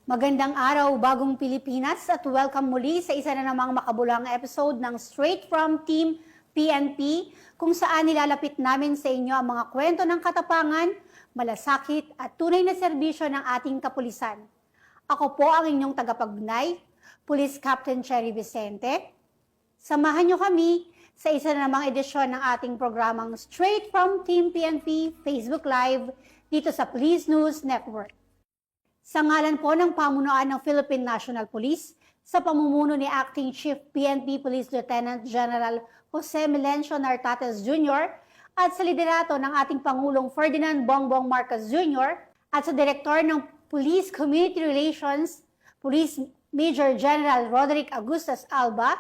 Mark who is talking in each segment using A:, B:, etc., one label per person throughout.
A: Magandang araw, bagong Pilipinas at welcome muli sa isa na namang makabulang episode ng Straight from Team PNP kung saan nilalapit namin sa inyo ang mga kwento ng katapangan, malasakit at tunay na serbisyo ng ating kapulisan. Ako po ang inyong tagapagbunay, Police Captain Cherry Vicente. Samahan niyo kami sa isa na namang edisyon ng ating programang Straight from Team PNP Facebook Live dito sa Police News Network. Sa ngalan po ng pamunuan ng Philippine National Police, sa pamumuno ni Acting Chief PNP Police Lieutenant General Jose Melencio Nartates Jr. at sa liderato ng ating Pangulong Ferdinand Bongbong Marcos Jr. at sa Direktor ng Police Community Relations, Police Major General Roderick Augustus Alba,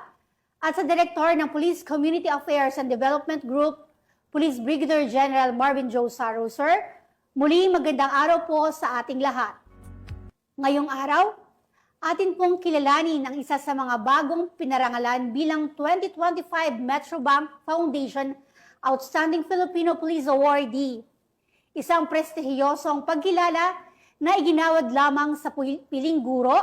A: at sa Direktor ng Police Community Affairs and Development Group, Police Brigadier General Marvin Joe Saro, Sir. Muli magandang araw po sa ating lahat. Ngayong araw, atin pong kilalanin ang isa sa mga bagong pinarangalan bilang 2025 Metrobank Foundation Outstanding Filipino Police Awardee. Isang prestihiyosong pagkilala na iginawad lamang sa piling guro,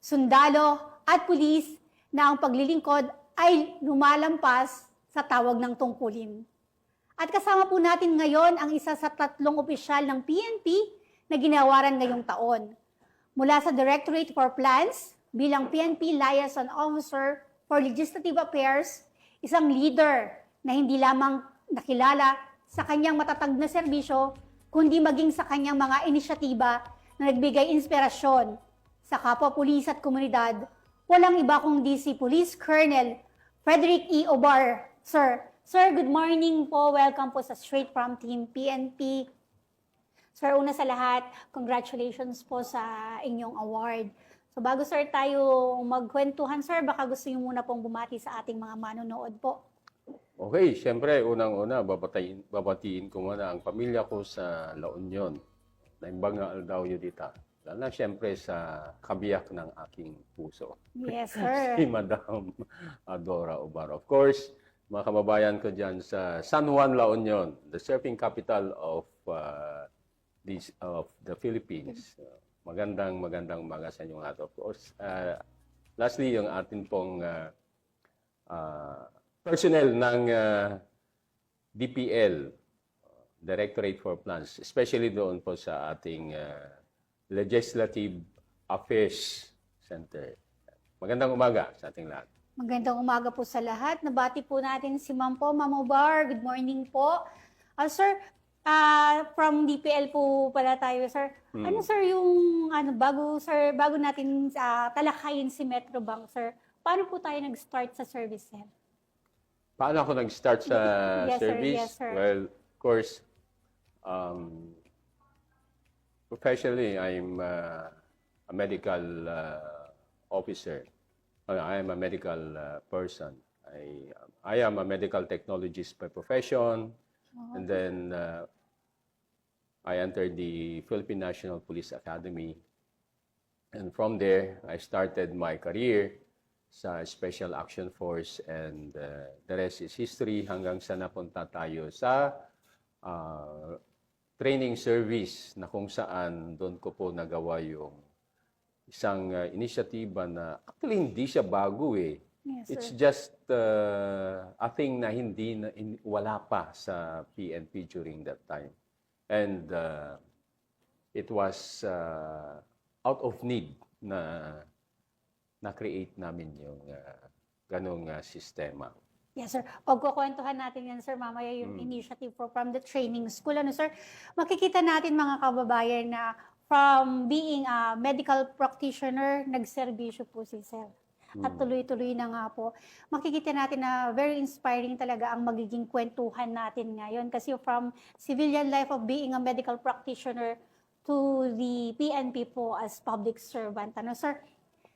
A: sundalo at pulis na ang paglilingkod ay lumalampas sa tawag ng tungkulin. At kasama po natin ngayon ang isa sa 3 opisyal ng PNP na ginawaran ngayong taon. Mula sa Directorate for Plans bilang PNP Liaison Officer for Legislative Affairs, isang leader na hindi lamang nakilala sa kanyang matatag na serbisyo, kundi maging sa kanyang mga inisyatiba na nagbigay inspirasyon sa kapwa pulis at komunidad, walang iba kundi si Police Colonel Frederick E. Obar. Sir, good morning po. Welcome po sa Straight from Team PNP. Sir, una sa lahat, congratulations po sa inyong award. So bago sir tayo magkwentuhan, sir, baka gusto niyo muna pong bumati sa ating mga manonood po.
B: Okay, siyempre, unang-una, babatiin ko muna ang pamilya ko sa La Union. Naimbang nga daw yun dito. Lalo na siyempre sa kabiyak ng aking puso.
A: Yes, sir.
B: Si Madam Adora Obar. Of course, mga kababayan ko dyan sa San Juan, La Union, the surfing capital of the Philippines. Magandang umaga sa inyong lahat. Of course, lastly, yung atin pong personnel ng DPL, Directorate for Plans, especially doon po sa ating Legislative Affairs Center. Magandang umaga sa ating lahat.
A: Magandang umaga po sa lahat. Nabati po natin si Ma'am po, Ma'am Obar. Good morning po. Sir, from DPL po pala tayo, sir. Ano sir yung bago natin talakayin si Metrobank, sir? Paano po tayo nag-start sa service, sir?
B: Paano ako nag-start sa
A: Yes,
B: service?
A: Sir. Yes, sir.
B: Well, of course, professionally, I'm a medical officer. I am a medical person. I am a medical technologist by profession. And then I entered the Philippine National Police Academy. And from there, I started my career sa Special Action Force, and the rest is history hanggang sa napunta tayo sa training service na kung saan doon ko po nagawa yung isang inisyatiba na actually hindi siya bago eh.
A: Yes,
B: It's
A: sir.
B: just a thing na wala pa sa PNP during that time. And it was out of need na na-create namin yung ganong sistema.
A: Yes, sir. Pagkukwentuhan natin yan, sir, mamaya yung initiative from the training school. Ano, sir? Makikita natin, mga kababayan, na from being a medical practitioner, nagserbisyo po si sir. At tuloy-tuloy na nga po. Makikita natin na very inspiring talaga ang magiging kwentuhan natin ngayon. Kasi from civilian life of being a medical practitioner to the PNP po as public servant. Ano, sir?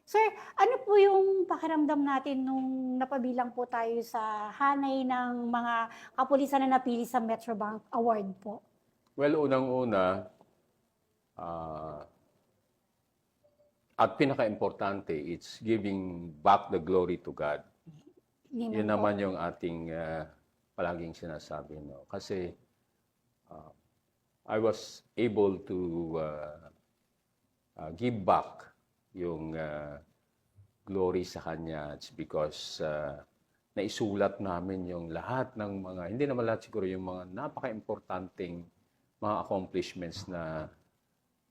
A: Sir, ano po yung pakiramdam natin nung napabilang po tayo sa hanay ng mga kapulisan na napili sa Metrobank Award po?
B: Well, unang-una, at pinaka-importante, it's giving back the glory to God. Yun naman yung ating palaging sinasabi. No? Kasi I was able to give back yung glory sa kanya. It's because naisulat namin yung lahat ng mga, hindi naman lahat siguro, yung mga napaka-importanting mga accomplishments na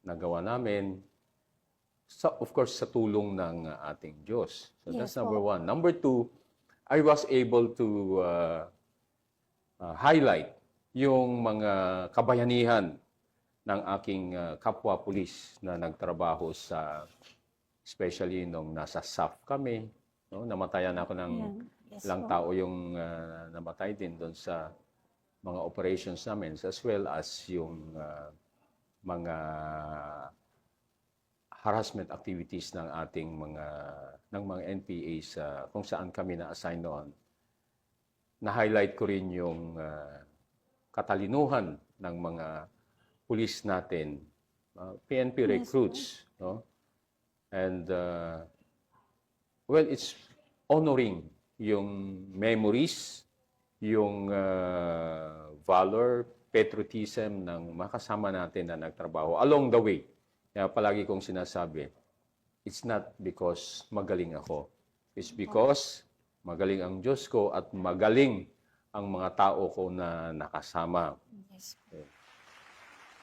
B: nagawa namin. Of course, sa tulong ng ating Diyos. So
A: Yes
B: that's number
A: po.
B: one. Number two, I was able to highlight yung mga kabayanihan ng aking kapwa-pulis na nagtrabaho sa, especially nung nasa SAF kami. No? Namatayan ako ng
A: Ayan. Yes
B: ilang
A: po.
B: tao yung namatay din doon sa mga operations namin, as well as yung mga harassment activities ng ating mga NPA sa kung saan kami na-assign noon. Na-highlight ko rin yung katalinuhan ng mga pulis natin, PNP recruits, no? And well, it's honoring yung memories, yung valor, patriotism ng makasama natin na nagtrabaho along the way. Kaya palagi kong sinasabi, it's not because magaling ako. It's because magaling ang Diyos ko at magaling ang mga tao ko na nakasama.
A: Yes.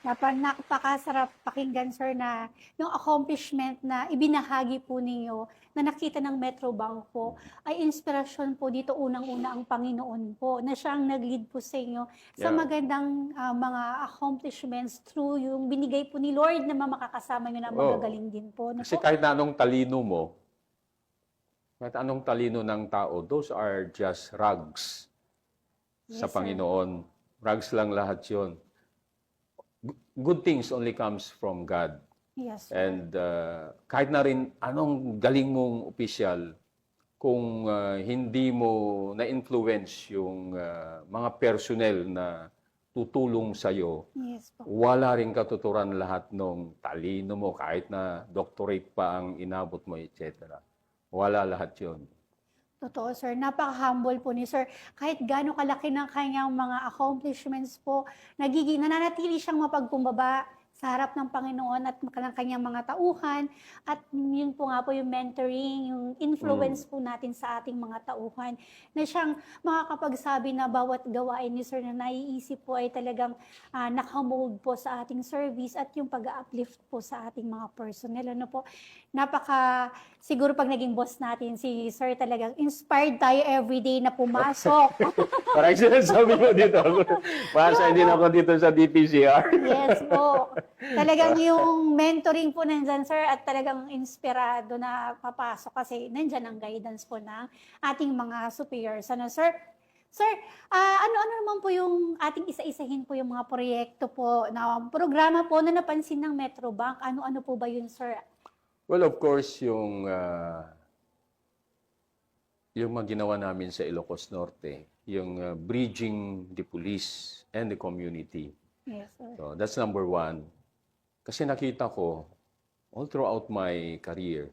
A: Napakasarap pakinggan, sir, na yung accomplishment na ibinahagi po ninyo na nakita ng Metrobank po ay inspirasyon po dito unang-una ang Panginoon po na siya ang nag-lead po sa inyo sa
B: Yeah.
A: magandang mga accomplishments through yung binigay po ni Lord na makakasama nyo na magagaling din po.
B: Kasi kahit na anong talino mo, kahit anong talino ng tao, those are just rags sa
A: Yes, sir.
B: Panginoon. Rags lang lahat yun. Good things only comes from God.
A: Yes, sir.
B: And kahit na rin anong galing mong opisyal, kung hindi mo na-influence yung mga personnel na tutulong sa'yo,
A: Yes po.
B: wala rin katuturan lahat ng talino mo, kahit na doctorate pa ang inabot mo, etc. Wala lahat yun.
A: Totoo, sir. Napaka-humble po ni sir. Kahit gaano kalaki ng kanyang mga accomplishments po, nananatili siyang mapagkumbaba sa harap ng Panginoon at ng kanyang mga tauhan. At yun po nga po yung mentoring, yung influence po natin sa ating mga tauhan. Na siyang makakapagsabi na bawat gawain ni sir na naiisip po ay talagang nakamold po sa ating service at yung pag-uplift po sa ating mga personnel. Ano po, siguro pag naging boss natin, si sir talagang inspired tayo everyday na pumasok.
B: Parang sinasabi mo dito, masa din ako dito sa DPCR.
A: Yes po. Talagang yung mentoring po nandyan, sir, at talagang inspirado na papasok kasi nandyan ang guidance po ng ating mga superiors. Ano, sir? Sir, ano-ano naman po yung ating isa-isahin po yung mga proyekto po, na programa po na napansin ng Metrobank? Ano-ano po ba yun, sir?
B: Well, of course, yung mga ginawa namin sa Ilocos Norte, yung bridging the police and the community.
A: Yes, sir.
B: So, that's number one. Kasi nakita ko, all throughout my career,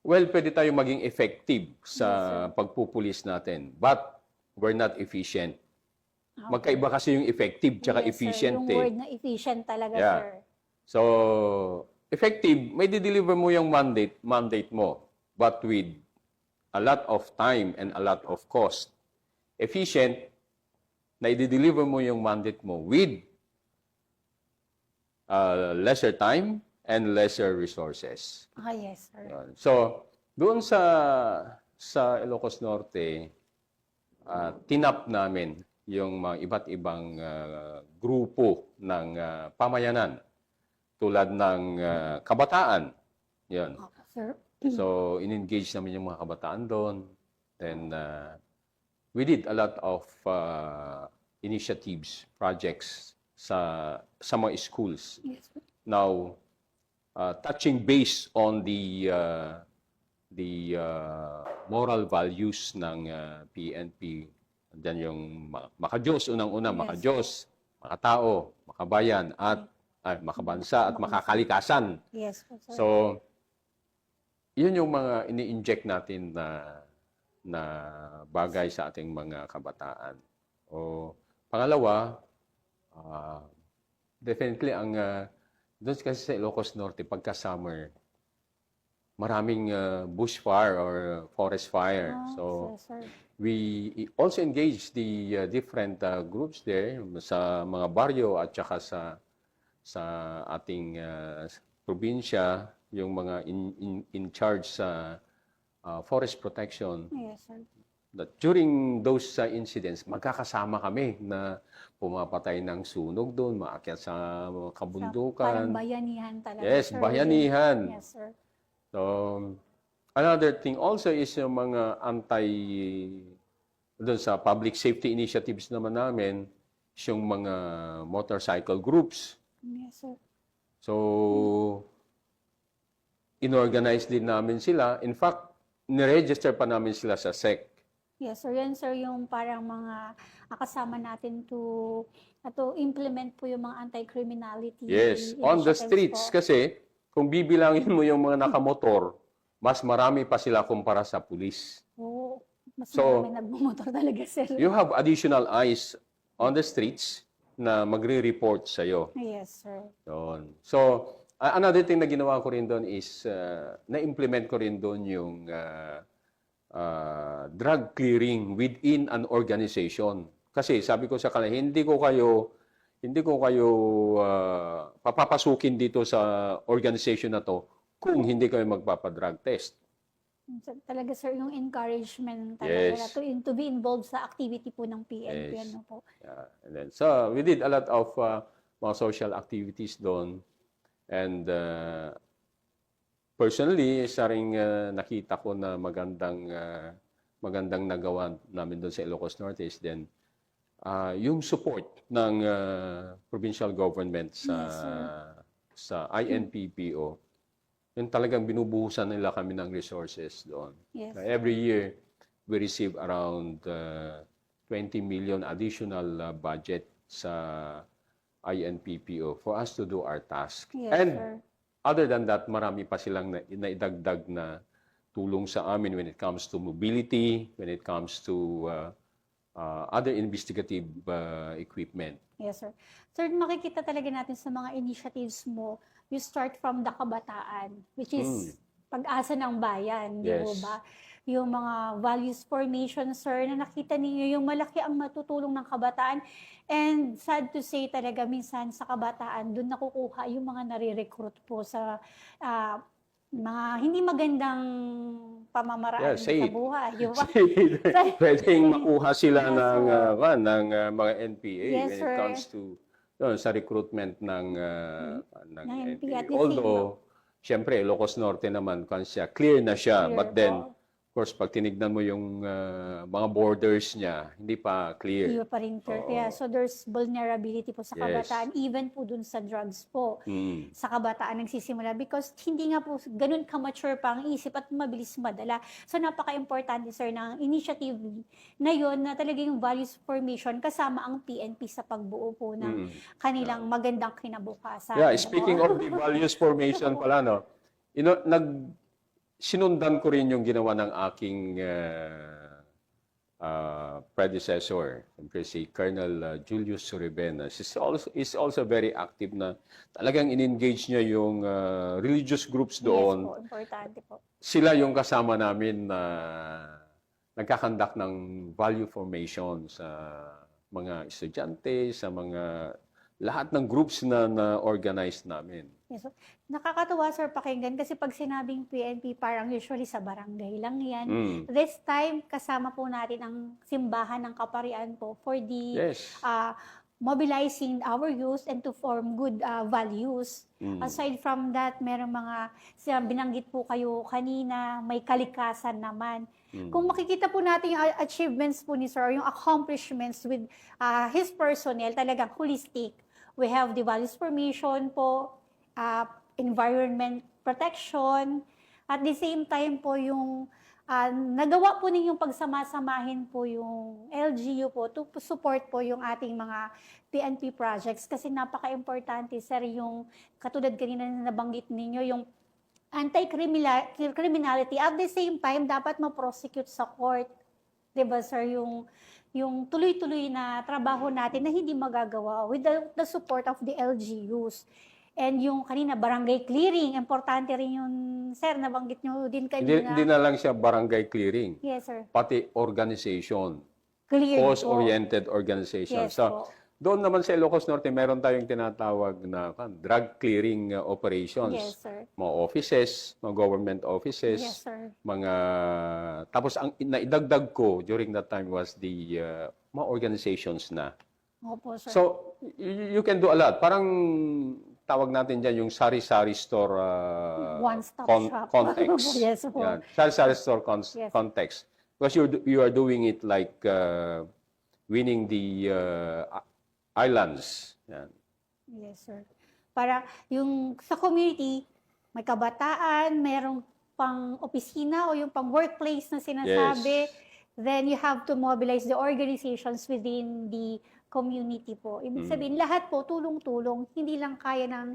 B: well, pwede tayo maging effective sa pagpupulis natin, but we're not efficient. Magkaiba kasi yung effective tsaka
A: Yes,
B: efficient.
A: sir. Yung word na efficient talaga,
B: Yeah.
A: sir.
B: So, effective, may deliver mo yung mandate mo, but with a lot of time and a lot of cost. Efficient, na i-deliver mo yung mandate mo with lesser time and lesser resources.
A: Yes, sir.
B: Yun. So, doon sa Ilocos Norte, tinap namin yung mga iba't ibang grupo ng pamayanan tulad ng kabataan. Yun.
A: Sir.
B: So, in-engage namin yung mga kabataan doon. Then, we did a lot of initiatives, projects sa mga schools.
A: Yes, sir.
B: Now, touching base on the moral values ng PNP, diyan yung makadiyos, unang-una, makadiyos, makatao, makabayan, at makabansa, at makakalikasan.
A: Yes, po, sir.
B: So, yun yung mga ini-inject natin na bagay sa ating mga kabataan. O, pangalawa, definitely ang doon kasi sa Ilocos Norte, pagka summer, maraming bushfire or forest fire. So,
A: Yes, sir.
B: we also engage the different groups there sa mga baryo at saka sa ating probinsya, yung mga in charge sa forest protection.
A: Yes, sir.
B: That during those incidents, magkakasama kami na pumapatay ng sunog doon, maakyat sa mga
A: Parang
B: kabundukan.
A: bayanihan talaga,
B: Yes,
A: sir.
B: bayanihan.
A: Yes, sir.
B: So, another thing also is yung mga doon sa public safety initiatives naman namin, is yung mga motorcycle groups.
A: Yes, sir.
B: So, inorganize din namin sila. In fact, niregister pa namin sila sa SEC.
A: Yes, sir. Yan, sir, yung parang mga kasama natin to implement po yung mga anti-criminality
B: Yes, on the
A: initiatives
B: streets
A: po.
B: kasi, kung bibilangin mo yung mga nakamotor, mas marami pa sila kumpara sa pulis.
A: Oo. Mas
B: So,
A: marami nagmumotor talaga, sir.
B: You have additional eyes on the streets na magre-report sa'yo.
A: Yes, sir.
B: Doon. So, another thing na ginawa ko rin doon is, na-implement ko rin doon yung drug clearing within an organization. Kasi sabi ko sa kanila, hindi ko kayo papapasukin dito sa organization na to kung hindi kayo magpapa-drug test.
A: Talaga, sir, yung encouragement talaga
B: Yes.
A: to be involved sa activity po ng PNP.
B: Yes.
A: Ano po.
B: Yeah. And then, so we did a lot of mga social activities doon. And personally, isa ring nakita ko na magandang nagawa namin doon sa Ilocos Norte is then yung support ng provincial government sa INPPO. Yung talagang binubuhusan nila kami ng resources doon.
A: Yes.
B: Every year, we receive around 20 million additional budget sa INPPO for us to do our task.
A: Yes,
B: And
A: sir.
B: other than that, marami pa silang naidagdag na tulong sa amin when it comes to mobility, when it comes to other investigative equipment.
A: Yes, sir. Sir, makikita talaga natin sa mga initiatives mo, you start from the kabataan, which is pag-asa ng bayan, di
B: Yes.
A: po ba? Yung mga values formation, sir, na nakita ninyo, yung malaki ang matutulong ng kabataan. And sad to say talaga, minsan sa kabataan, doon nakukuha yung mga nare-recruit po sa mga hindi magandang pamamaraan
B: Yeah, say
A: sa
B: it.
A: buhay. Yung,
B: Pwedeng makuha sila
A: Yes,
B: ng mga NPA
A: Yes,
B: when
A: sir.
B: it comes to sa recruitment ng
A: NPA.
B: NPA.
A: At the same
B: Although, siyempre, Ilocos Norte naman, clear na siya.
A: Clear
B: But then,
A: po.
B: of course, pag tinignan mo yung mga borders niya, hindi pa clear.
A: Iba pa rin, sir. Kaya, so there's vulnerability po sa
B: Yes.
A: kabataan, even po dun sa drugs po.
B: Mm.
A: Sa kabataan nagsisimula because hindi nga po ganun ka-mature pa ang isip at mabilis madala. So napaka-importante, sir, ng initiative na yon na talaga yung values formation kasama ang PNP sa pagbuo po ng kanilang magandang kinabukasan.
B: Yeah, speaking of the values formation pala, no, sinundan ko rin yung ginawa ng aking predecessor, siyempre si Colonel Julius Suribena. Is also very active na talagang in-engage niya yung religious groups doon.
A: Yes po, importante po.
B: Sila yung kasama namin na nagkakandak ng value formation sa mga estudyante, sa mga lahat ng groups na organized namin.
A: Yes. So, nakakatuwa, sir, pakinggan kasi pag sinabing PNP, parang usually sa barangay lang yan. This time, kasama po natin ang simbahan ng Kaparian po for the
B: Yes.
A: mobilizing our youth and to form good values. Aside from that, merong mga binanggit po kayo kanina, may kalikasan naman. Kung makikita po natin yung achievements po ni sir, yung accomplishments with his personnel, talagang holistic. We have the values formation po, environment protection, at the same time po yung nagawa po ninyong pagsama-samahin po yung LGU po to support po yung ating mga PNP projects kasi napaka-importante, sir, yung katulad kanina na nabanggit ninyo, yung anti-criminality. At the same time, dapat ma-prosecute sa court. Diba, sir, yung tuloy-tuloy na trabaho natin na hindi magagawa with the support of the LGUs. And yung kanina, barangay clearing, importante rin yun, sir, nabanggit nyo din kanina.
B: Hindi na lang siya barangay clearing,
A: Yes, sir.
B: pati organization,
A: Cleared po.
B: cause-oriented organization.
A: Yes
B: So,
A: po.
B: doon naman sa Ilocos Norte, meron tayong tinatawag na drug clearing operations.
A: Yes, sir.
B: Mga offices, mga government offices,
A: Yes, sir.
B: mga... Tapos, ang naidagdag ko during that time was the mga organizations na.
A: Opo, sir.
B: So, you can do a lot. Parang tawag natin dyan yung sari-sari store
A: One-stop shop.
B: context.
A: Yes po.
B: Yan. Sari-sari store
A: Yes.
B: context. Because you are doing it like winning the islands. Yan.
A: Yes, sir. Para yung sa community, may kabataan, merong pang opisina o yung pang workplace na sinasabi, then you have to mobilize the organizations within the community po. Ibig sabihin, lahat po tulong-tulong, hindi lang kaya ng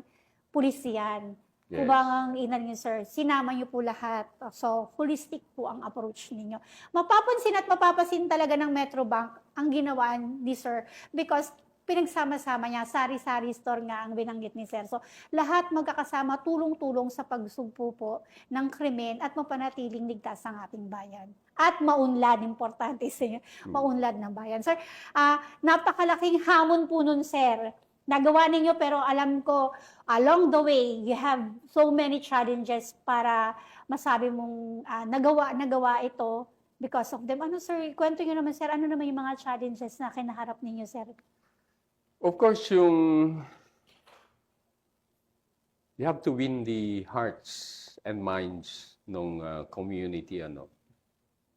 A: pulisyan.
B: Yes.
A: Kubangang ina niyo, sir, sinama niyo po lahat. So, holistic po ang approach ninyo. Mapapansin at mapapasin talaga ng Metrobank ang ginawa ni sir because pinagsama-sama niya, sari-sari store nga ang binanggit ni sir. So, lahat magkakasama, tulong-tulong sa pagsugpo po ng krimen at mapanatiling ligtas ang ating bayan. At maunlad, importante sa inyo, maunlad ng bayan. Sir, napakalaking hamon po nun, sir. Nagawa ninyo pero alam ko, along the way, you have so many challenges para masabi mong nagawa ito because of them. Ano, sir, kwento nyo naman, sir, ano naman yung mga challenges na kinaharap ninyo, sir?
B: Of course, you have to win the hearts and minds ng community, ano.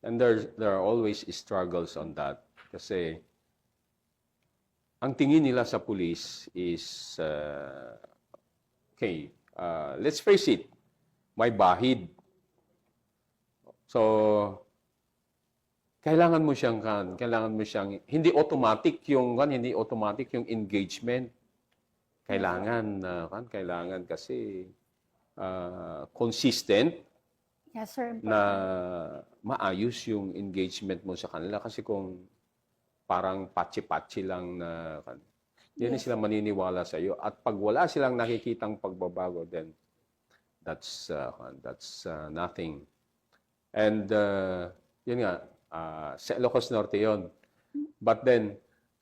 B: And there are always struggles on that. Kasi ang tingin nila sa police is, let's face it, may bahid. So, kailangan mo siyang hindi automatic yung engagement. Kailangan kasi consistent.
A: Yes, sir.
B: Na maayos yung engagement mo sa kanila kasi kung parang patsi-patsi lang na hindi na sila maniniwala sa iyo at pag wala silang nakikitang pagbabago then that's nothing. And yun nga sa Ilocos Norte yon. But then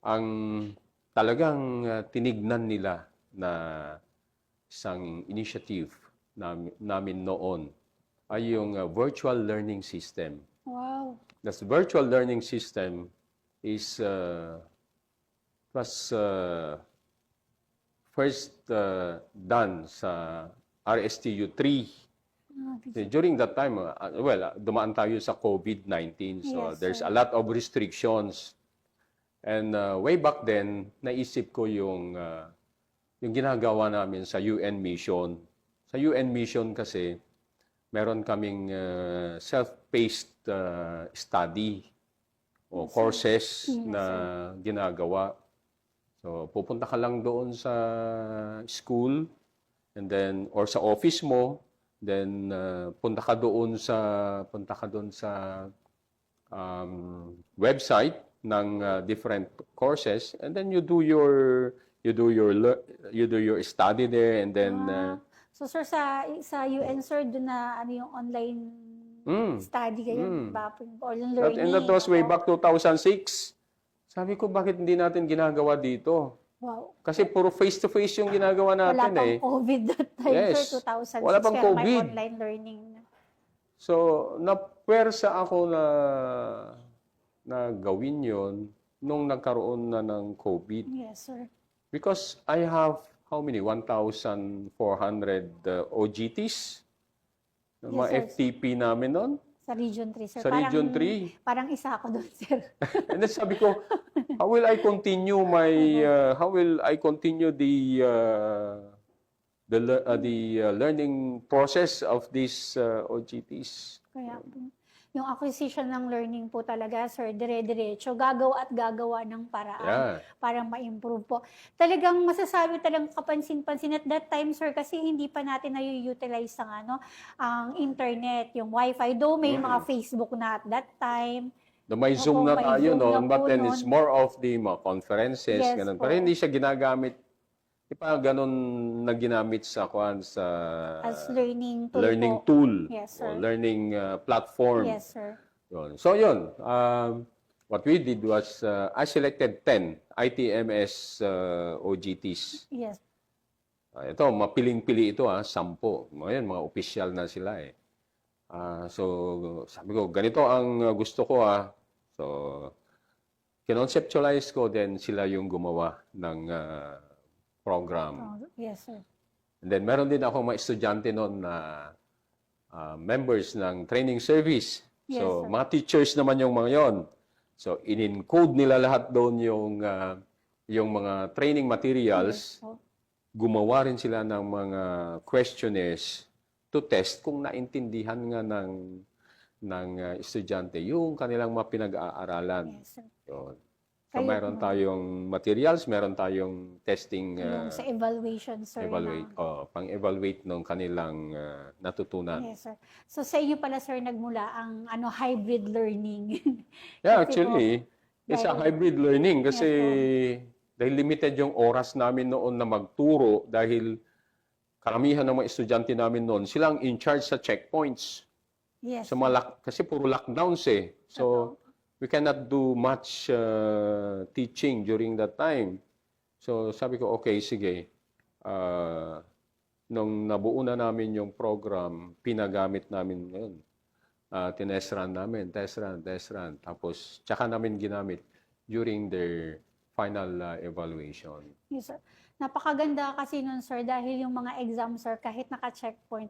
B: ang talagang tinignan nila na isang initiative namin noon ay yung virtual learning system.
A: Wow.
B: This virtual learning system is was first done sa RSTU 3. During that time, dumaan tayo sa COVID-19. So
A: Yes,
B: there's
A: sir.
B: a lot of restrictions. And way back then, naisip ko yung ginagawa namin sa UN mission. Sa UN mission kasi, meron kaming self-paced study o courses na ginagawa. So, pupunta ka lang doon sa school and then or sa office mo, then punta ka doon sa website ng different courses and then you do your study there and then
A: So, sir, sa UN, sir, doon na yung online study kayo, or yung learning.
B: and that was way back 2006. Sabi ko, bakit hindi natin ginagawa dito?
A: Wow.
B: Kasi puro face-to-face yung ginagawa
A: Wala
B: natin
A: pang COVID that time,
B: Yes.
A: sir, 2006.
B: Wala pang
A: kaya
B: COVID.
A: may online learning.
B: So, napuwersa ako na gawin yon nung nagkaroon na ng COVID.
A: Yes, sir.
B: Because I have, how many? 1,400 OGTs? Mga
A: sir.
B: FTP namin noon.
A: Sa Region 3, sir.
B: Sa Region 3.
A: Parang isa ako doon, sir.
B: And then sabi ko, how will I continue the learning process of these OGTs?
A: Kaya yung acquisition ng learning po talaga, sir, dire-diretso, gagawa at gagawa ng paraan para ma-improve po. Talagang masasabi talagang kapansin-pansin at that time, sir, kasi hindi pa natin na-utilize ang internet, yung wifi, though may mga Facebook na at that time.
B: May Zoom na
A: may
B: tayo
A: Zoom na
B: noon, but
A: po
B: then
A: noon.
B: it's more of the mga conferences,
A: Yes
B: ganun.
A: po.
B: Pero hindi siya ginagamit ganun na ginamit sa
A: As learning tool
B: learning
A: po.
B: tool
A: Yes,
B: o
A: sir.
B: learning platform.
A: Yes, sir.
B: Yun. So yun, what we did was I selected 10 ITMS OGTs.
A: Yes.
B: Ito, mapiling-pili ito 10. Ngayon, mga official na sila eh. So sabi ko, ganito ang gusto ko So kinonceptualize ko, then sila yung gumawa ng program.
A: Oh, yes, sir.
B: And then meron din ako mga estudyante noon na members ng training service.
A: Yes,
B: So
A: sir.
B: mga teachers naman yung mga yon. So in-encode nila lahat doon yung mga training materials.
A: Oh,
B: Gumawa rin sila ng mga questionnaires to test kung naintindihan nga ng estudyante yung kanilang mga pinag-aaralan.
A: yes, sir.
B: Yun. So
A: Kayo
B: meron
A: po.
B: tayong materials, meron tayong testing
A: Yung sa evaluation, sir.
B: pang-evaluate ng kanilang natutunan.
A: Yes, sir. So sa inyo pala, sir, nagmula ang hybrid learning.
B: Yeah,
A: Kasi
B: actually, it's a
A: dahil-
B: hybrid learning kasi
A: Yes,
B: dahil limited yung oras namin noon na magturo dahil karamihan ng mga estudyante namin noon, silang in charge sa checkpoints.
A: Yes.
B: So kasi puro lockdowns eh. So we cannot do much teaching during that time. So sabi ko, okay, sige. Nung nabuo na namin yung program, pinagamit namin ngayon. Tinest run namin, test run. Tapos, tsaka namin ginamit during their final evaluation.
A: Yes, sir. Napakaganda kasi nun, sir, dahil yung mga exam, sir, kahit naka-checkpoint,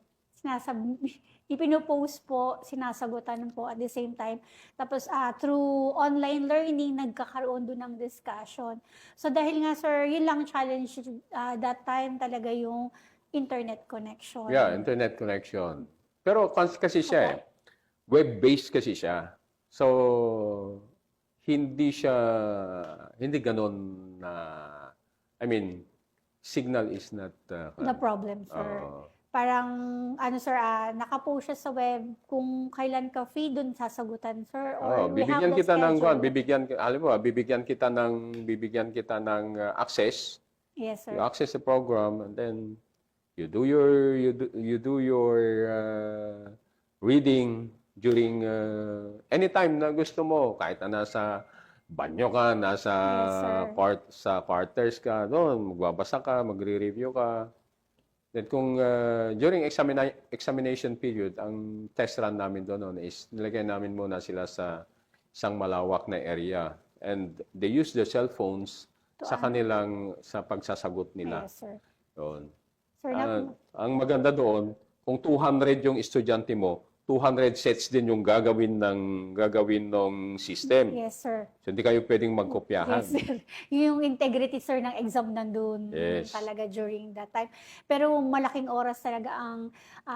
A: ipinopost po, sinasagutan po at the same time. Tapos, through online learning, nagkakaroon doon ng discussion. So, dahil nga, sir, yun lang challenge that time talaga yung internet connection.
B: Yeah, internet connection. Pero kasi siya eh. Web-based kasi siya. So, hindi ganun na, I mean, signal is not
A: The problem, sir.
B: Oo.
A: Parang, sir, nakapost siya sa web, kung kailan ka free, dun sasagutan, sir. Or we have
B: bibigyan
A: the
B: kita ng
A: schedule.
B: bibigyan kita ng access.
A: Yes, sir.
B: You access the program and then you do your reading during anytime na gusto mo, kahit na nasa banyo ka, nasa
A: Yes, sir.
B: quarters ka, doon magbabasa ka, magre-review ka. Then kung during examination period, ang test run namin doon is nilagay namin muna sila sa isang malawak na area and they use their cellphones sa pagsasagot nila.
A: Yes, sir.
B: Doon.
A: Sir,
B: Ang maganda doon, kung 200 yung estudyante mo, 200 sets din yung gagawin ng system.
A: yes, sir.
B: So hindi kayo pwedeng magkopyahan.
A: Yes, sir. Yung integrity, sir, ng exam nandun
B: Yes.
A: talaga during that time. Pero malaking oras talaga ang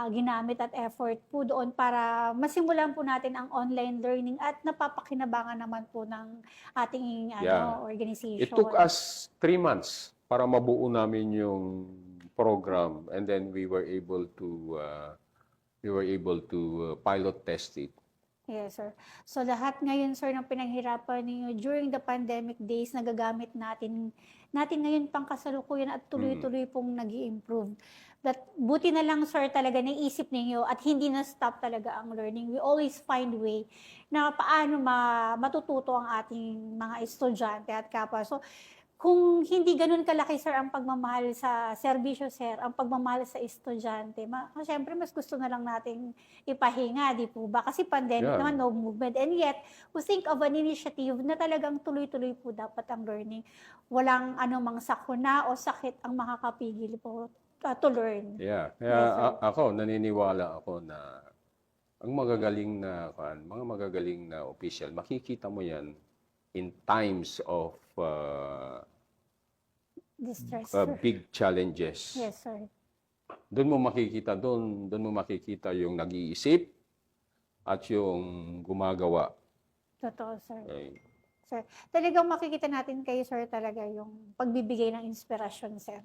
A: ginamit at effort po doon para masimulan po natin ang online learning at napapakinabangan naman po ng ating
B: Yeah.
A: organization.
B: It took us 3 months para mabuo namin yung program and then we were able to pilot test it.
A: Yes, sir. So lahat ngayon, sir, ng pinaghirapan ninyo during the pandemic days, nagagamit natin ngayon pang kasalukuyan at tuloy-tuloy pong nag-i-improve. Buti na lang, sir, talaga naisip ninyo at hindi na stop talaga ang learning. We always find way na paano matututo ang ating mga estudyante at kapwa. So, kung hindi ganun kalaki, sir, ang pagmamahal sa serbisyo, sir, ang pagmamahal sa estudyante, syempre mas gusto na lang nating ipahinga, di po ba? Kasi pandemic
B: Yeah.
A: naman, no movement. And yet, we think of an initiative na talagang tuloy-tuloy po dapat ang learning. Walang anumang sakuna o sakit ang makakapigil po to learn.
B: Yeah.
A: Yes, sir.
B: Ako, naniniwala ako na ang mga magagaling na official, makikita mo yan in times of
A: Distress, sir.
B: big challenges.
A: Yes, sir.
B: Doon mo makikita yung nag-iisip at yung gumagawa.
A: Totoo, sir.
B: Okay.
A: Sir, talagang makikita natin kayo, sir, talaga yung pagbibigay ng inspirasyon, sir.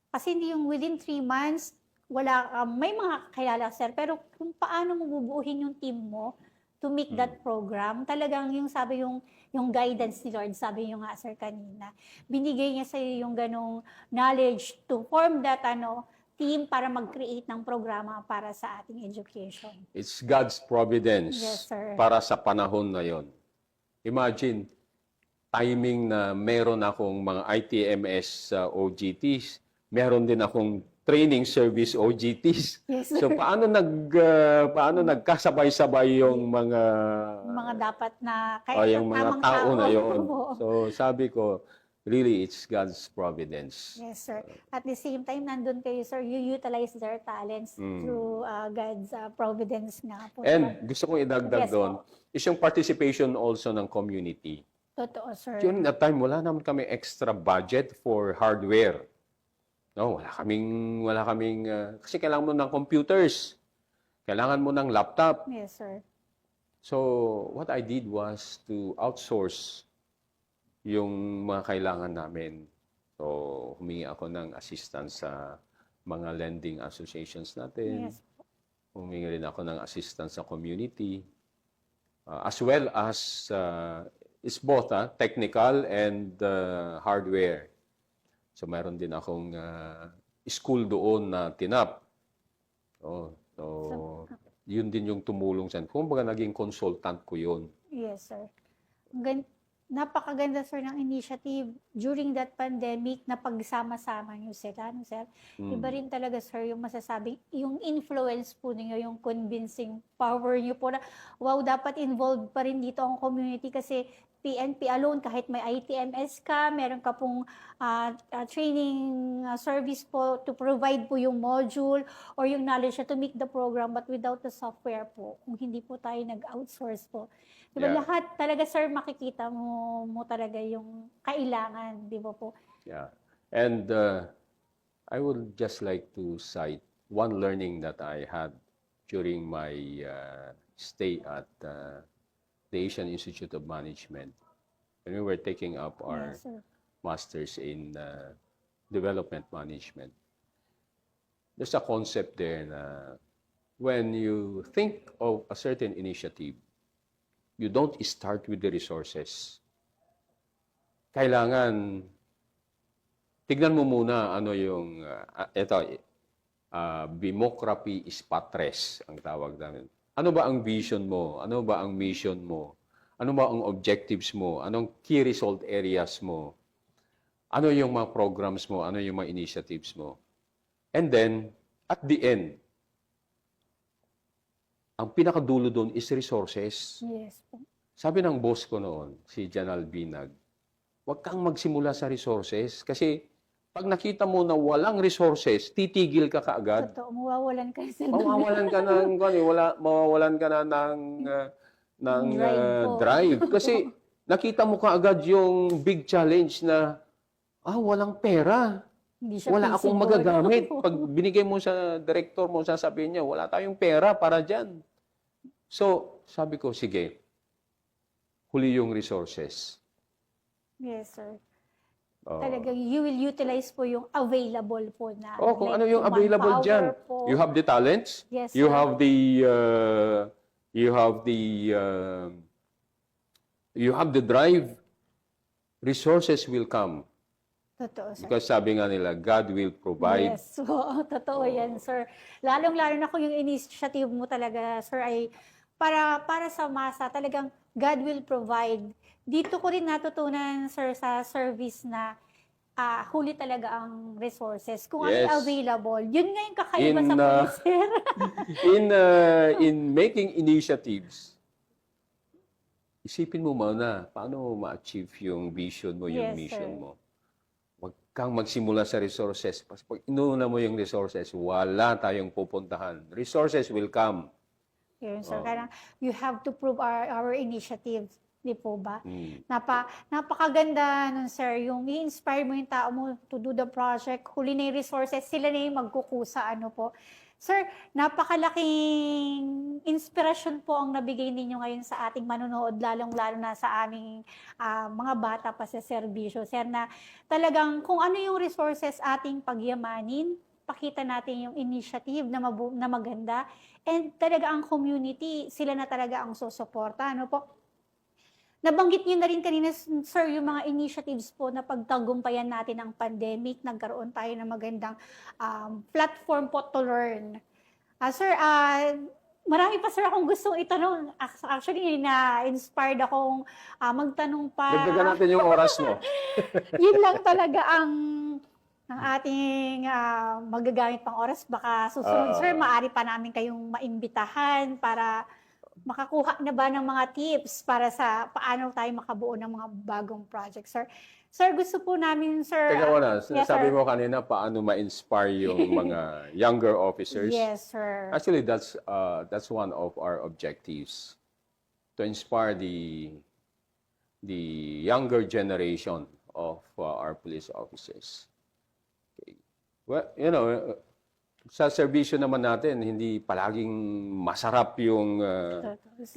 A: Kasi hindi yung within 3 months, may mga kakilala, sir, pero kung paano mo bubuuhin yung team mo, to make that program. Talagang yung sabi yung guidance ni Lord, sabi yung nga sir kanina, binigay niya sa iyo yung ganong knowledge to form that team para mag-create ng programa para sa ating education.
B: It's God's providence
A: Yes, sir.
B: para sa panahon na yon. Imagine, timing na meron akong mga ITMS OGTs, meron din akong training service OGTs.
A: Yes,
B: So
A: sir.
B: paano nagkasabay-sabay yung mga
A: Mga dapat na
B: yung mga
A: tamang
B: tao na yon.
A: Oo.
B: So sabi ko, really it's God's providence.
A: Yes, sir. At the same time, nandun kayo, sir, you utilize their talents through God's providence nga po.
B: And gusto kong idagdag
A: Yes,
B: doon is yung participation also ng community.
A: Totoo, sir.
B: During that time, wala naman kami extra budget for hardware. No, wala kaming kasi kailangan mo ng computers. Kailangan mo ng laptop.
A: Yes, sir.
B: So, what I did was to outsource yung mga kailangan namin. So, humingi ako ng assistance sa mga lending associations natin.
A: Yes.
B: Humingi rin ako ng assistance sa community. As well as, it's both technical and hardware. So, mayroon din akong school doon na tinap. So, yun din yung tumulong sa akin. Kung baga naging consultant ko yun.
A: Yes, sir. Napakaganda, sir, ng initiative during that pandemic na pagsama-sama niyo sila, no, sir? Iba rin talaga, sir, yung masasabing, yung influence po ninyo, yung convincing power niyo po na, wow, dapat involved pa rin dito ang community kasi PNP alone, kahit may ITMS ka, meron ka pong training service po to provide po yung module or yung knowledge to make the program, but without the software po, kung hindi po tayo nag-outsource po. Diba,
B: Yeah.
A: lahat talaga, sir, makikita mo talaga yung kailangan, di ba po?
B: Yeah. And I would just like to cite one learning that I had during my stay at the Asian Institute of Management when we were taking up our
A: Yes, sir.
B: masters in development management. There's a concept there na when you think of a certain initiative, you don't start with the resources. Kailangan, tignan mo muna ano yung, bimocracy is patres, ang tawag namin. Ano ba ang vision mo? Ano ba ang mission mo? Ano ba ang objectives mo? Anong key result areas mo? Ano yung mga programs mo? Ano yung mga initiatives mo? And then, at the end, ang pinakadulo doon is resources.
A: Yes po.
B: Sabi ng boss ko noon, si Janal Binag, huwag kang magsimula sa resources kasi pag nakita mo na walang resources, titigil ka kaagad.
A: Totoo, mawawalan kayo sa
B: Mawawalan ka na mawawalan ka na ng
A: Drive po.
B: drive kasi nakita mo kaagad yung big challenge na walang pera.
A: Hindi siya
B: Wala akong
A: feasible.
B: magagamit. Pag binigay mo sa director mo, sasabihin niya, wala tayong pera para dyan. So, sabi ko, sige, huli yung resources.
A: Yes, sir.
B: Oh.
A: Talagang you will utilize po yung available po na.
B: Kung
A: like
B: ano yung available
A: manpower
B: dyan.
A: po.
B: You have the talents.
A: Yes,
B: You
A: sir.
B: have the drive. Resources will come.
A: Totoo, sir.
B: Because sabi nga nila, God will provide.
A: Yes, so, totoo yan, sir. Lalong-lalo na kung yung initiative mo talaga, sir, ay para sa masa, talagang God will provide. Dito ko rin natutunan, sir, sa service na huli talaga ang resources. Kung ano
B: Yes.
A: yung available, yun nga yung kakaiba
B: In,
A: sa police, sir.
B: In making initiatives, isipin mo muna, paano mo ma-achieve yung vision mo, yung
A: Yes,
B: mission
A: sir.
B: mo. Huwag kang magsimula sa resources. Pag inuuna mo yung resources, wala tayong pupuntahan. Resources will come.
A: Yun, sir. Kaya you have to prove our initiative. Di po ba? Napakaganda nun, sir. Yung i-inspire mo yung tao mo to do the project, huli na yung resources, sila na yung magkukusa, ano po. Sir, napakalaking inspirasyon po ang nabigay ninyo ngayon sa ating manonood, lalong-lalo na sa aming mga bata pa sa serbisyo. Sir, na talagang kung ano yung resources ating pagyamanin, pakita natin yung initiative na, na maganda. And talaga ang community, sila na talaga ang susuporta. Ano po? Nabanggit niyo na rin kanina, sir, yung mga initiatives po na pagtagumpayan natin ang pandemic, nagkaroon tayo ng magandang platform po to learn. Sir, marami pa sir akong gustong itanong. Actually, na-inspired akong magtanong pa.
B: Dagdagan natin yung oras mo.
A: Yun lang talaga ang ating magagamit pang oras. Baka susunod, sir, maaari pa namin kayong maimbitahan para makakuha na ba ng mga tips para sa paano tayo makabuo ng mga bagong project, sir. Sir, gusto po namin, sir.
B: Teka muna,
A: yes,
B: sabi
A: sir.
B: mo kanina paano ma-inspire yung mga younger officers.
A: Yes, sir.
B: Actually, that's one of our objectives, to inspire the younger generation of our police officers. Okay. Well, you know, sa serbisyo naman natin, hindi palaging masarap yung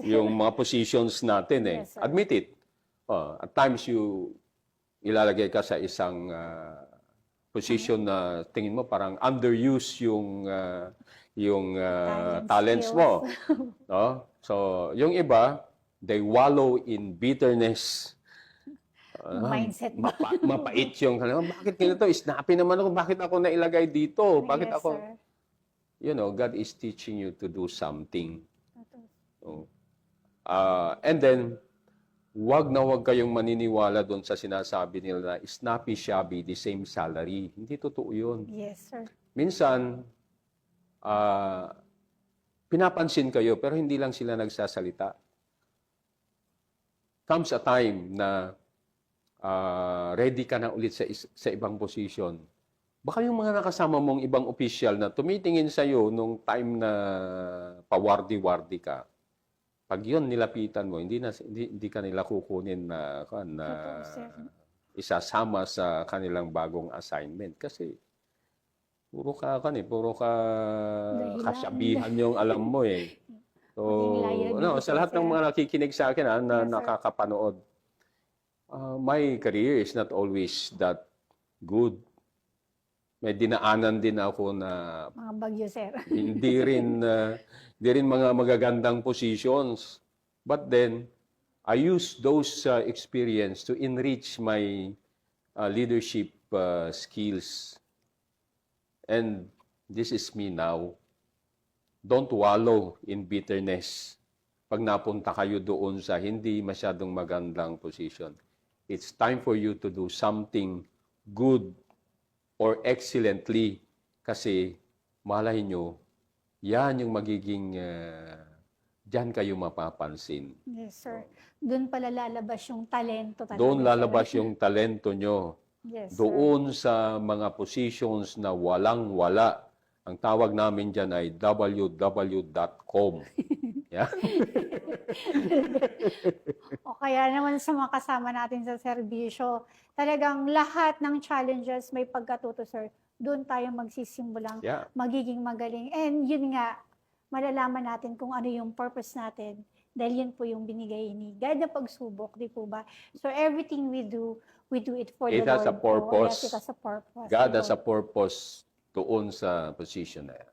B: mga positions natin eh.
A: Yes, sir.
B: Admit it. At times ilalagay ka sa isang position na tingin mo parang underuse yung talents mo. No? So, yung iba, they wallow in bitterness.
A: Mindset mo.
B: Mapait yung bakit ganito? Snappy naman ako. Bakit ako nailagay dito? Bakit
A: Yes,
B: ako?
A: sir.
B: You know, God is teaching you to do something. So, and then, wag kayong maniniwala doon sa sinasabi nila na snappy shabby, the same salary. Hindi totoo yun.
A: Yes, sir.
B: Minsan, pinapansin kayo pero hindi lang sila nagsasalita. Comes a time na ready ka na ulit sa ibang position. Baka yung mga nakasama mong ibang opisyal na tumitingin sa iyo nung time na pawardi-wardi ka, pag yun nilapitan mo, hindi ka nila kukunin na isasama sa kanilang bagong assignment. Kasi puro ka kasabihan yung alam mo eh. So, sa lahat ng mga nakikinig sa akin na nakakapanood, my career is not always that good. May dinaanan din ako na
A: Mga bagyo, sir.
B: hindi rin mga magagandang positions. But then, I use those experience to enrich my leadership skills. And this is me now. Don't wallow in bitterness. Pag napunta kayo doon sa hindi masyadong magandang position, it's time for you to do something good or excellently kasi malay nyo, yan yung magiging, diyan kayo mapapansin.
A: Yes, sir. Doon pala lalabas yung talento talaga.
B: Doon
A: sir.
B: lalabas yung talento nyo.
A: Yes, sir.
B: Doon sa mga positions na walang-wala. Ang tawag namin dyan ay www.com. Yeah?
A: O kaya naman sa mga kasama natin sa serbisyo, talagang lahat ng challenges may pagkatuto, sir. Doon tayo magsisimulang
B: Yeah.
A: magiging magaling. And yun nga, malalaman natin kung ano yung purpose natin. Dahil yun po yung binigay ni God na pagsubok, di po ba? So everything we do it for
B: It
A: the
B: has
A: Lord
B: a purpose.
A: Po. Yes, it has a purpose.
B: God
A: di
B: has
A: po.
B: a purpose doon sa position na yan.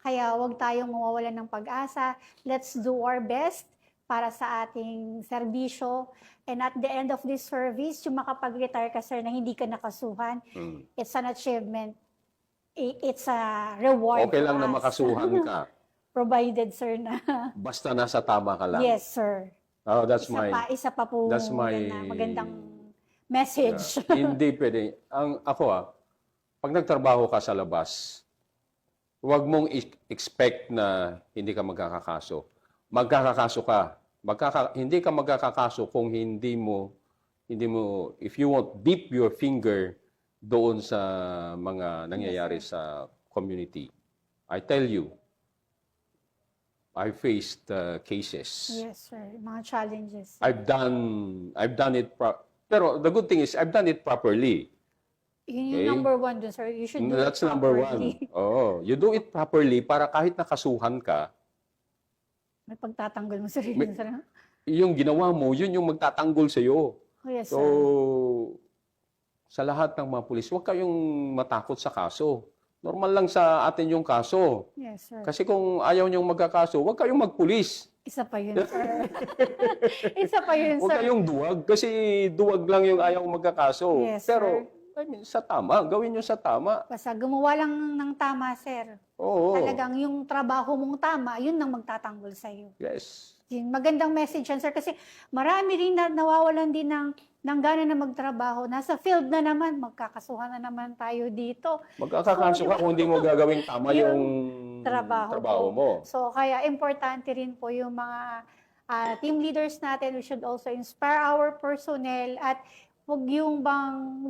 A: Kaya huwag tayong mawawalan ng pag-asa. Let's do our best para sa ating serbisyo. And at the end of this service, yung makapag-retire ka, sir, na hindi ka nakasuhan, it's an achievement. It's a reward
B: Okay lang
A: for
B: na
A: us.
B: makasuhan ka.
A: Provided, sir, na
B: Basta nasa tama ka lang.
A: yes, sir.
B: Oh, that's
A: Isa pa po
B: that's my
A: magandang message.
B: hindi pwede. Ako pag nagtrabaho ka sa labas, huwag mong expect na hindi ka magkakakaso. Magkakakaso ka. Hindi ka magkakakaso kung hindi mo, if you won't dip your finger doon sa mga nangyayari sa community. I tell you, I faced cases.
A: Yes, sir. Mga challenges.
B: I've done it pero the good thing is I've done it properly.
A: Yun yung
B: Okay.
A: number one dun, sir. You should do
B: That's
A: it
B: number
A: properly.
B: one. Oh, you do it properly para kahit nakasuhan ka,
A: May pagtatanggol mo sarili, sir.
B: yung ginawa mo, yun yung magtatanggol sa iyo.
A: Oh, yes,
B: So,
A: sir.
B: sa lahat ng mga pulis, huwag kayong matakot sa kaso. Normal lang sa atin yung kaso.
A: Yes, sir.
B: Kasi kung ayaw niyong magkakaso, huwag kayong magpulis.
A: Isa pa yun, sir. Isa pa yun,
B: Huwag
A: sir.
B: kayong duwag. Kasi duwag lang yung ayaw magkakaso.
A: Yes,
B: Pero,
A: sir.
B: I mean, sa tama. Gawin niyo sa tama.
A: Basta gumawa lang ng tama, sir.
B: Oo.
A: Talagang yung trabaho mong tama, yun ang magtatanggol sa'yo.
B: Yes.
A: Yun, magandang message yan, sir. Kasi marami rin na nawawalan din ng gana na magtrabaho. Nasa field na naman, magkakasuhan na naman tayo dito.
B: Magkakakaso ka kung hindi mo gagawing tama yung trabaho mo.
A: So, kaya importante rin po yung mga team leaders natin. We should also inspire our personnel at huwag yung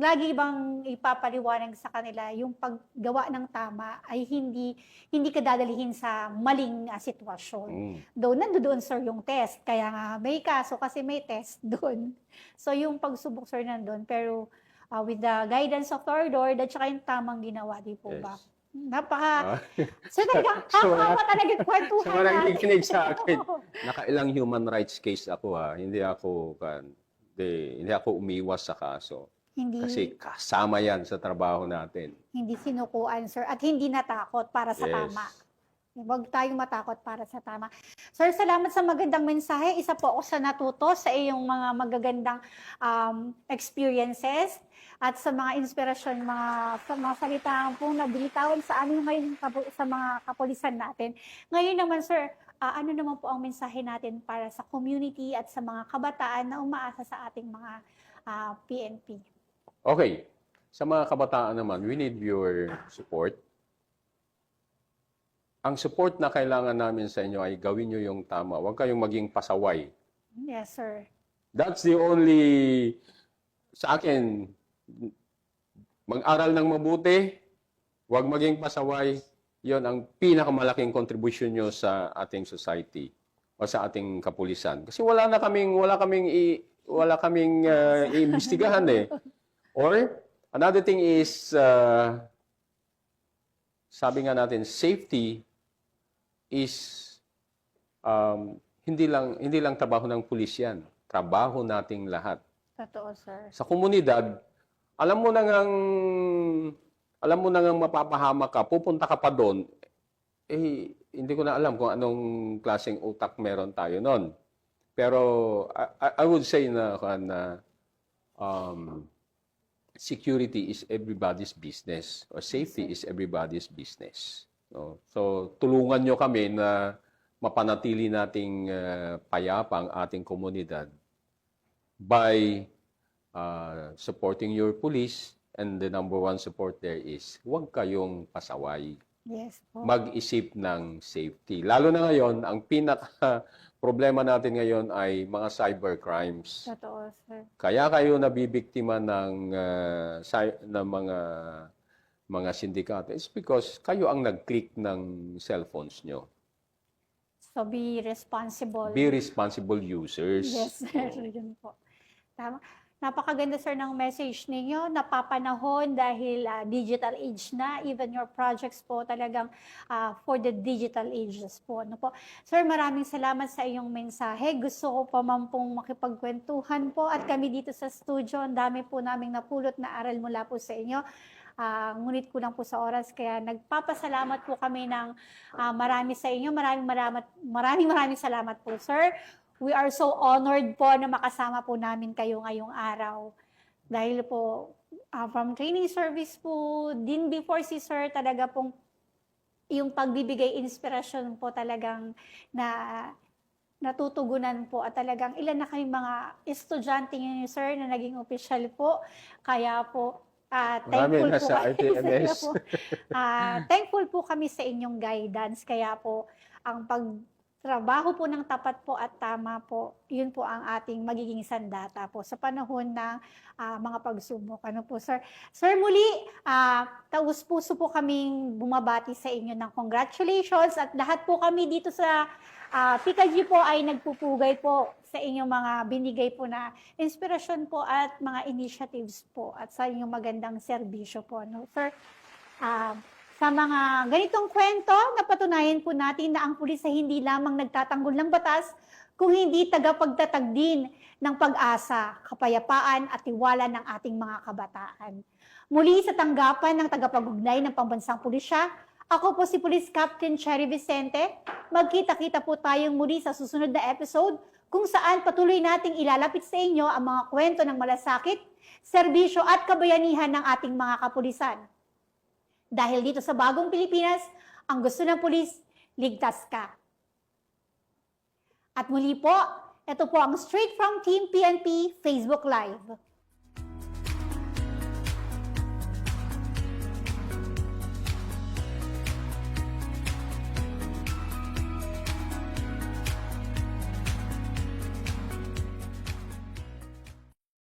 A: lagi bang ipapaliwanag sa kanila yung paggawa ng tama ay hindi ka dadalhin sa maling sitwasyon. Though nandoon, sir, yung test. Kaya nga may kaso kasi may test doon. So yung pagsubok, sir, nandun. Pero with the guidance of our Lord at saka yung tamang ginawa, di po ba? So talagang hapa talaga yung kwentuhan
B: Sa mga
A: natin.
B: nakikinig sa akin, nakailang human rights case ako Hindi ako umiwas sa kaso. Kasi kasama yan sa trabaho natin.
A: Hindi sinukuan, sir, at hindi natakot para sa
B: Yes.
A: tama. Huwag tayong matakot para sa tama. Sir, salamat sa magandang mensahe. Isa po ako sa natuto sa iyong mga magagandang experiences at sa mga inspirasyon, sa mga salita pong nabilitawan sa amin ngayon sa mga kapulisan natin. Ngayon naman, sir, ano naman po ang mensahe natin para sa community at sa mga kabataan na umaasa sa ating mga PNP?
B: Okay. Sa mga kabataan naman, we need your support. Ang support na kailangan namin sa inyo ay gawin nyo yung tama. Huwag kayong maging pasaway.
A: Yes, sir.
B: That's the only, sa akin, mag-aral ng mabuti, huwag maging pasaway. Yon ang pinakamalaking contribution nyo sa ating society o sa ating kapulisan. Kasi wala kaming iimbestigahan eh. Or, another thing is, sabi nga natin, safety is hindi lang trabaho ng pulis yan. Trabaho nating lahat.
A: Totoo, sir.
B: Sa komunidad, alam mo na ngang mapapahamak ka, pupunta ka pa doon, hindi ko na alam kung anong klaseng utak meron tayo noon. Pero I would say na security is everybody's business or safety is everybody's business. No? So tulungan nyo kami na mapanatili nating payapa ang ating komunidad by supporting your police. And the number one support there is huwag kayong pasaway.
A: Yes po.
B: Mag-isip ng safety. Lalo na ngayon, ang pinaka-problema natin ngayon ay mga cybercrimes.
A: Totoo, sir.
B: Kaya kayo nabibiktima ng mga sindikato. It's because kayo ang nag-click ng cellphones nyo.
A: So be responsible.
B: Be responsible users.
A: Yes, sir. Yun po. Tama. Napakaganda, sir, ng message ninyo. Napapanahon dahil digital age na. Even your projects po talagang for the digital ages po. Ano po. Sir, maraming salamat sa iyong mensahe. Gusto ko pa man pong makipagkwentuhan po. At kami dito sa studio, ang dami po naming napulot na aral mula po sa inyo. Ngunit kulang po sa oras. Kaya nagpapasalamat po kami ng marami sa inyo. Maraming salamat po, sir. We are so honored po na makasama po namin kayo ngayong araw. Dahil po, from training service po, din before si sir, talaga pong yung pagbibigay inspirasyon po talagang natutugunan po. At talagang ilan na kayong mga estudyante niyo, sir, na naging official po. Kaya po, thankful po
B: sa RTMS.
A: thankful po kami sa inyong guidance. Kaya po, ang trabaho po ng tapat po at tama po, yun po ang ating magiging sandata po sa panahon ng mga pagsubok. Ano po, sir? Sir, muli, taus-puso po kaming bumabati sa inyo ng congratulations at lahat po kami dito sa PKG po ay nagpupugay po sa inyong mga binigay po na inspirasyon po at mga initiatives po at sa inyong magandang serbisyo po. No, sir? Sa mga ganitong kwento, napatunayan po natin na ang pulis ay hindi lamang nagtatanggol ng batas, kung hindi tagapagtatag din ng pag-asa, kapayapaan at tiwala ng ating mga kabataan. Muli sa tanggapan ng tagapag-ugnay ng Pambansang Pulisya, ako po si Police Captain Cherry Vicente. Magkita-kita po tayong muli sa susunod na episode kung saan patuloy nating ilalapit sa inyo ang mga kwento ng malasakit, serbisyo at kabayanihan ng ating mga kapulisan. Dahil dito sa Bagong Pilipinas, ang gusto ng pulis, ligtas ka. At muli po, ito po ang Straight from Team PNP Facebook Live.